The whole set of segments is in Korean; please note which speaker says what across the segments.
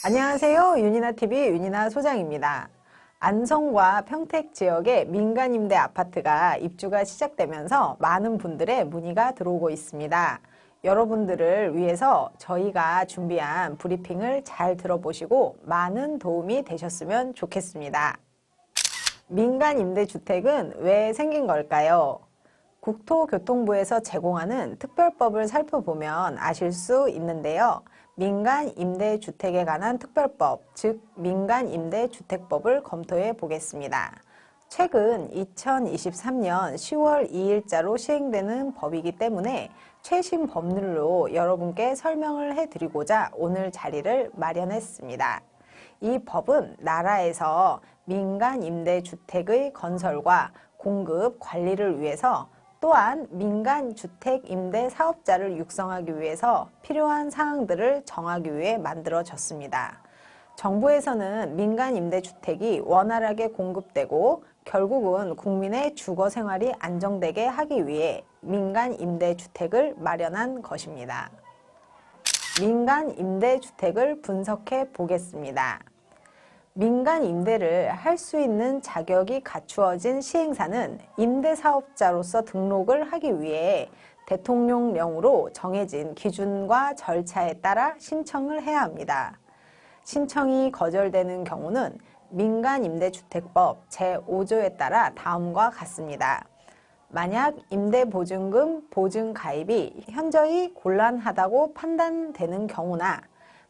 Speaker 1: 안녕하세요. 윤이나TV 윤이나 소장입니다. 안성과 평택 지역의 민간임대 아파트가 입주가 시작되면서 많은 분들의 문의가 들어오고 있습니다. 여러분들을 위해서 저희가 준비한 브리핑을 잘 들어보시고 많은 도움이 되셨으면 좋겠습니다. 민간임대주택은 왜 생긴 걸까요? 국토교통부에서 제공하는 특별법을 살펴보면 아실 수 있는데요. 민간임대주택에 관한 특별법, 즉 민간임대주택법을 검토해 보겠습니다. 최근 2023년 10월 2일자로 시행되는 법이기 때문에 최신 법률로 여러분께 설명을 해드리고자 오늘 자리를 마련했습니다. 이 법은 나라에서 민간임대주택의 건설과 공급, 관리를 위해서 또한 민간주택 임대 사업자를 육성하기 위해서 필요한 사항들을 정하기 위해 만들어졌습니다. 정부에서는 민간임대주택이 원활하게 공급되고 결국은 국민의 주거생활이 안정되게 하기 위해 민간임대주택을 마련한 것입니다. 민간임대주택을 분석해 보겠습니다. 민간 임대를 할 수 있는 자격이 갖추어진 시행사는 임대사업자로서 등록을 하기 위해 대통령령으로 정해진 기준과 절차에 따라 신청을 해야 합니다. 신청이 거절되는 경우는 민간임대주택법 제5조에 따라 다음과 같습니다. 만약 임대보증금 보증가입이 현저히 곤란하다고 판단되는 경우나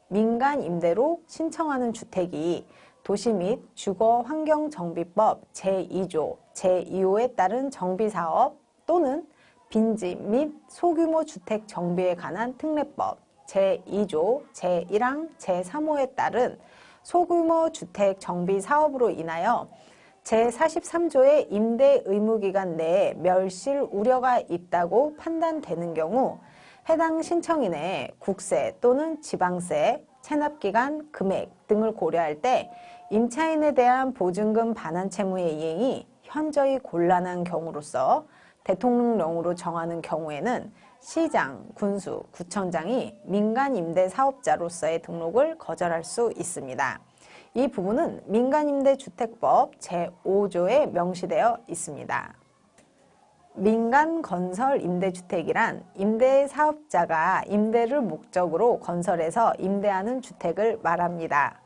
Speaker 1: 민간임대로 신청하는 주택이 도시 및 주거환경정비법 제2조, 제2호에 따른 정비사업 또는 빈집 및 소규모 주택 정비에 관한 특례법 제2조, 제1항, 제3호에 따른 소규모 주택 정비 사업으로 인하여 제43조의 임대 의무기간 내에 멸실 우려가 있다고 판단되는 경우 해당 신청인의 국세 또는 지방세, 체납기간, 금액 등을 고려할 때 임차인에 대한 보증금 반환 채무의 이행이 현저히 곤란한 경우로서 대통령령으로 정하는 경우에는 시장, 군수, 구청장이 민간임대사업자로서의 등록을 거절할 수 있습니다. 이 부분은 민간임대주택법 제5조에 명시되어 있습니다. 민간건설임대주택이란 임대사업자가 임대를 목적으로 건설해서 임대하는 주택을 말합니다.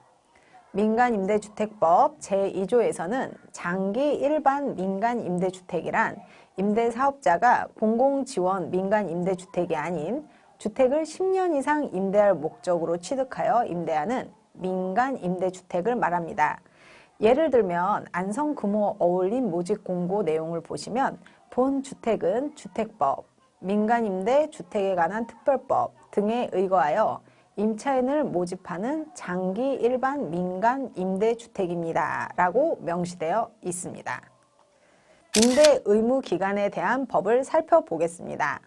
Speaker 1: 민간임대주택법 제2조에서는 장기 일반 민간임대주택이란 임대사업자가 공공지원 민간임대주택이 아닌 주택을 10년 이상 임대할 목적으로 취득하여 임대하는 민간임대주택을 말합니다. 예를 들면 안성 금호 어울림 모집 공고 내용을 보시면 본 주택은 주택법, 민간임대 주택에 관한 특별법 등에 의거하여 임차인을 모집하는 장기 일반 민간임대주택입니다. 라고 명시되어 있습니다. 임대 의무 기간에 대한 법을 살펴보겠습니다.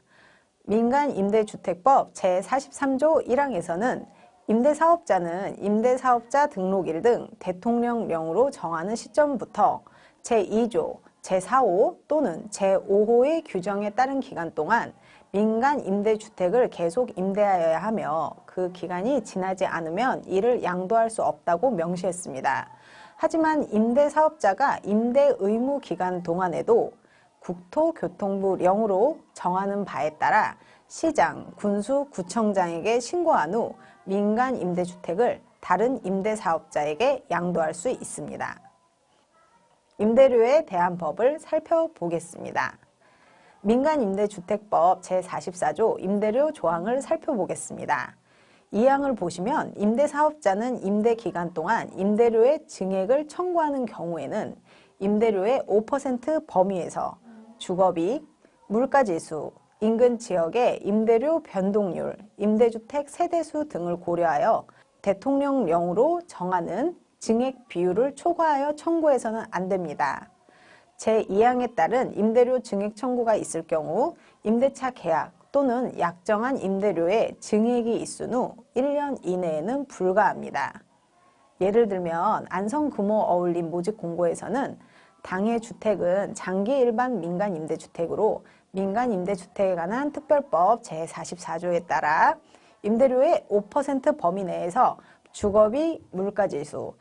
Speaker 1: 민간임대주택법 제43조 1항에서는 임대사업자는 임대사업자 등록일 등 대통령령으로 정하는 시점부터 제2조, 제4호 또는 제5호의 규정에 따른 기간 동안 민간임대주택을 계속 임대하여야 하며 그 기간이 지나지 않으면 이를 양도할 수 없다고 명시했습니다. 하지만 임대사업자가 임대 의무 기간 동안에도 국토교통부령으로 정하는 바에 따라 시장, 군수, 구청장에게 신고한 후 민간임대주택을 다른 임대사업자에게 양도할 수 있습니다. 임대료에 대한 법을 살펴보겠습니다. 민간임대주택법 제44조 임대료 조항을 살펴보겠습니다. 이 항을 보시면 임대사업자는 임대기간 동안 임대료의 증액을 청구하는 경우에는 임대료의 5% 범위에서 주거비, 물가지수, 인근 지역의 임대료 변동률, 임대주택 세대수 등을 고려하여 대통령령으로 정하는 증액 비율을 초과하여 청구해서는 안 됩니다. 제2항에 따른 임대료 증액 청구가 있을 경우 임대차 계약 또는 약정한 임대료에 증액이 있은 후 1년 이내에는 불가합니다. 예를 들면 안성 금호 어울림 모집 공고에서는 당해 주택은 장기 일반 민간임대주택으로 민간임대주택에 관한 특별법 제44조에 따라 임대료의 5% 범위 내에서 주거비 물가지수,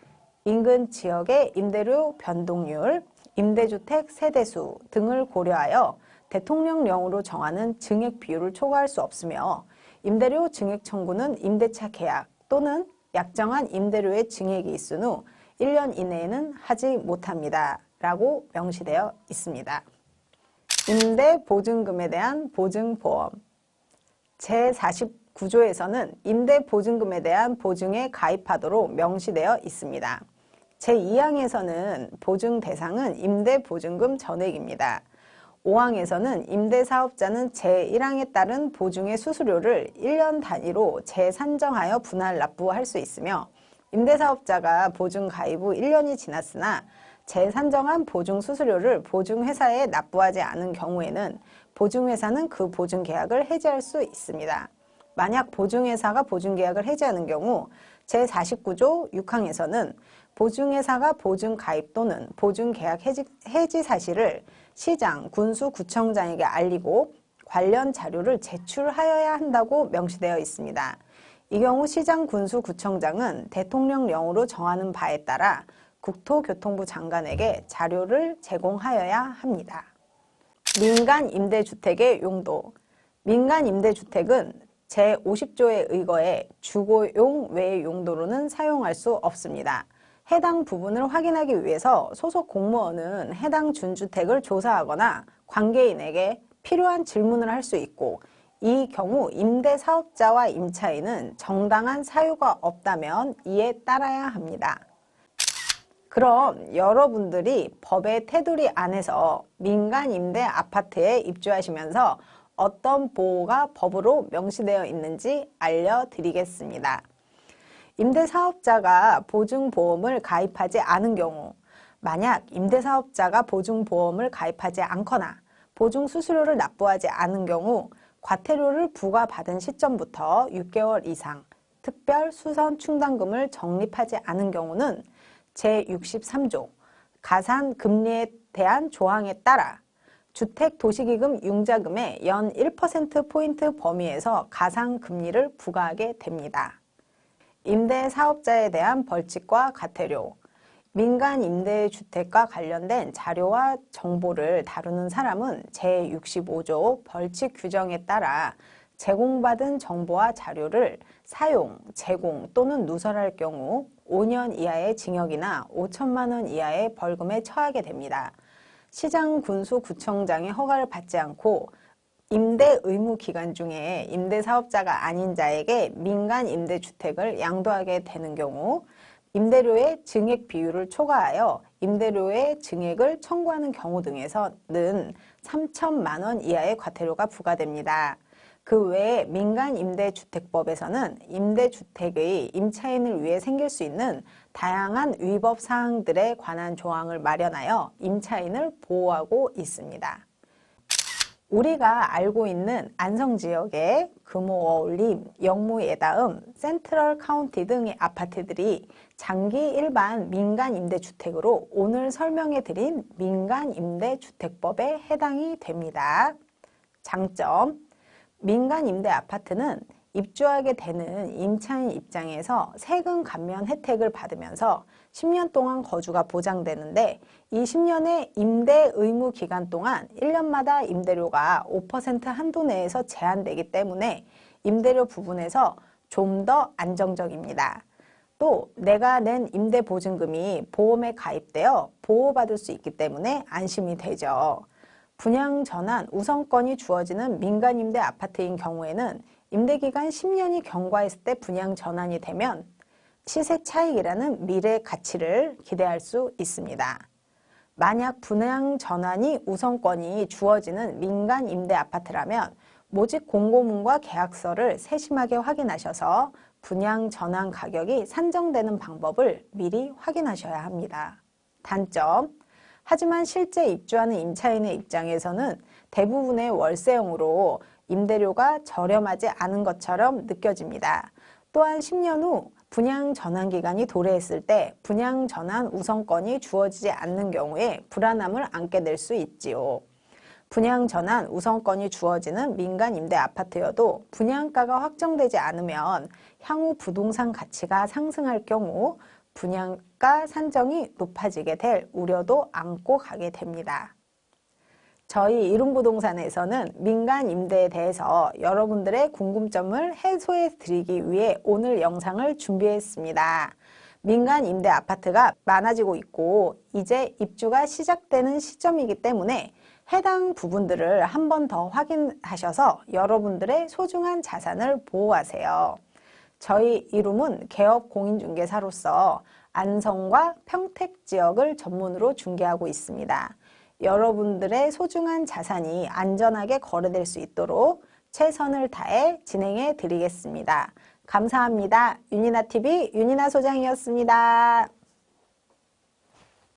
Speaker 1: 인근 지역의 임대료 변동률, 임대주택 세대수 등을 고려하여 대통령령으로 정하는 증액 비율을 초과할 수 없으며 임대료 증액 청구는 임대차 계약 또는 약정한 임대료의 증액이 있은 후 1년 이내에는 하지 못합니다. 라고 명시되어 있습니다. 임대보증금에 대한 보증보험 제49조에서는 임대보증금에 대한 보증에 가입하도록 명시되어 있습니다. 제2항에서는 보증 대상은 임대보증금 전액입니다. 5항에서는 임대사업자는 제1항에 따른 보증의 수수료를 1년 단위로 재산정하여 분할 납부할 수 있으며 임대사업자가 보증 가입 후 1년이 지났으나 재산정한 보증 수수료를 보증회사에 납부하지 않은 경우에는 보증회사는 그 보증계약을 해지할 수 있습니다. 만약 보증회사가 보증계약을 해지하는 경우 제49조 6항에서는 보증회사가 보증 가입 또는 보증계약 해지 사실을 시장, 군수, 구청장에게 알리고 관련 자료를 제출하여야 한다고 명시되어 있습니다. 이 경우 시장, 군수, 구청장은 대통령령으로 정하는 바에 따라 국토교통부 장관에게 자료를 제공하여야 합니다. 민간 임대주택의 용도. 민간 임대주택은 제50조에 의거해 주거용 외의 용도로는 사용할 수 없습니다. 해당 부분을 확인하기 위해서 소속 공무원은 해당 준주택을 조사하거나 관계인에게 필요한 질문을 할 수 있고 이 경우 임대사업자와 임차인은 정당한 사유가 없다면 이에 따라야 합니다. 그럼 여러분들이 법의 테두리 안에서 민간 임대 아파트에 입주하시면서 어떤 보호가 법으로 명시되어 있는지 알려드리겠습니다. 임대사업자가 보증보험을 가입하지 않은 경우, 만약 임대사업자가 보증보험을 가입하지 않거나 보증수수료를 납부하지 않은 경우 과태료를 부과받은 시점부터 6개월 이상 특별 수선 충당금을 적립하지 않은 경우는 제63조 가산금리에 대한 조항에 따라 주택도시기금 융자금의 연 1%포인트 범위에서 가산금리를 부과하게 됩니다. 임대사업자에 대한 벌칙과 과태료. 민간 임대주택과 관련된 자료와 정보를 다루는 사람은 제65조 벌칙 규정에 따라 제공받은 정보와 자료를 사용, 제공 또는 누설할 경우 5년 이하의 징역이나 5천만 원 이하의 벌금에 처하게 됩니다. 시장, 군수, 구청장의 허가를 받지 않고 임대 의무 기간 중에 임대사업자가 아닌 자에게 민간 임대주택을 양도하게 되는 경우 임대료의 증액 비율을 초과하여 임대료의 증액을 청구하는 경우 등에서는 3천만 원 이하의 과태료가 부과됩니다. 그 외에 민간임대주택법에서는 임대주택의 임차인을 위해 생길 수 있는 다양한 위법 사항들에 관한 조항을 마련하여 임차인을 보호하고 있습니다. 우리가 알고 있는 안성지역의 금호어울림, 영무예다음, 센트럴 카운티 등의 아파트들이 장기 일반 민간임대주택으로 오늘 설명해드린 민간임대주택법에 해당이 됩니다. 장점, 민간임대 아파트는 입주하게 되는 임차인 입장에서 세금 감면 혜택을 받으면서 10년 동안 거주가 보장되는데 이 10년의 임대 의무 기간 동안 1년마다 임대료가 5% 한도 내에서 제한되기 때문에 임대료 부분에서 좀 더 안정적입니다. 또 내가 낸 임대보증금이 보험에 가입되어 보호받을 수 있기 때문에 안심이 되죠. 분양 전환 우선권이 주어지는 민간임대 아파트인 경우에는 임대기간 10년이 경과했을 때 분양 전환이 되면 시세 차익이라는 미래 가치를 기대할 수 있습니다. 만약 분양 전환이 우선권이 주어지는 민간 임대 아파트라면 모집 공고문과 계약서를 세심하게 확인하셔서 분양 전환 가격이 산정되는 방법을 미리 확인하셔야 합니다. 단점, 하지만 실제 입주하는 임차인의 입장에서는 대부분의 월세형으로 임대료가 저렴하지 않은 것처럼 느껴집니다. 또한 10년 후 분양 전환 기간이 도래했을 때 분양 전환 우선권이 주어지지 않는 경우에 불안함을 안게 될 수 있지요. 분양 전환 우선권이 주어지는 민간 임대 아파트여도 분양가가 확정되지 않으면 향후 부동산 가치가 상승할 경우 분양가 산정이 높아지게 될 우려도 안고 가게 됩니다. 저희 이룸부동산에서는 민간 임대에 대해서 여러분들의 궁금점을 해소해 드리기 위해 오늘 영상을 준비했습니다. 민간 임대 아파트가 많아지고 있고 이제 입주가 시작되는 시점이기 때문에 해당 부분들을 한 번 더 확인하셔서 여러분들의 소중한 자산을 보호하세요. 저희 이룸은 개업 공인중개사로서 안성과 평택 지역을 전문으로 중개하고 있습니다. 여러분들의 소중한 자산이 안전하게 거래될 수 있도록 최선을 다해 진행해 드리겠습니다. 감사합니다. 윤이나TV 윤이나 소장이었습니다.